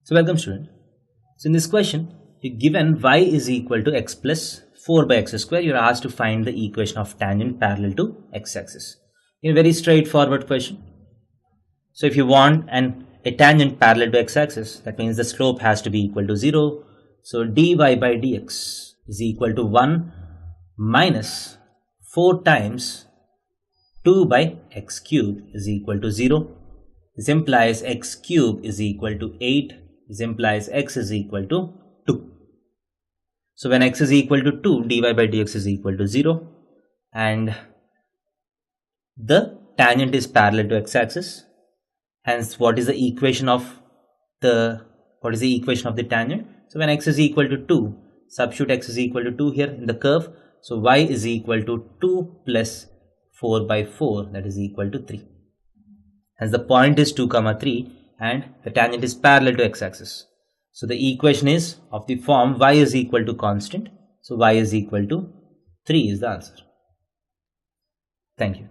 So welcome student. So in this question, you're given y is equal to x plus 4 by x square. You're asked to find the equation of tangent parallel to x-axis. A very straightforward question. So if you want a tangent parallel to x-axis, that means the slope has to be equal to 0. So dy by dx is equal to 1 minus 4 times 2 by x cube is equal to 0. This implies x cube is equal to 8. This implies x is equal to 2. So when x is equal to 2, dy by dx is equal to 0. And the tangent is parallel to x-axis. Hence, what is the equation of the tangent? So when x is equal to 2, substitute x is equal to 2 here in the curve. So y is equal to 2 plus 4 by 4, that is equal to 3. Hence the point is 2, 3 and the tangent is parallel to x-axis. So the equation is of the form y is equal to constant. So y is equal to 3 is the answer. Thank you.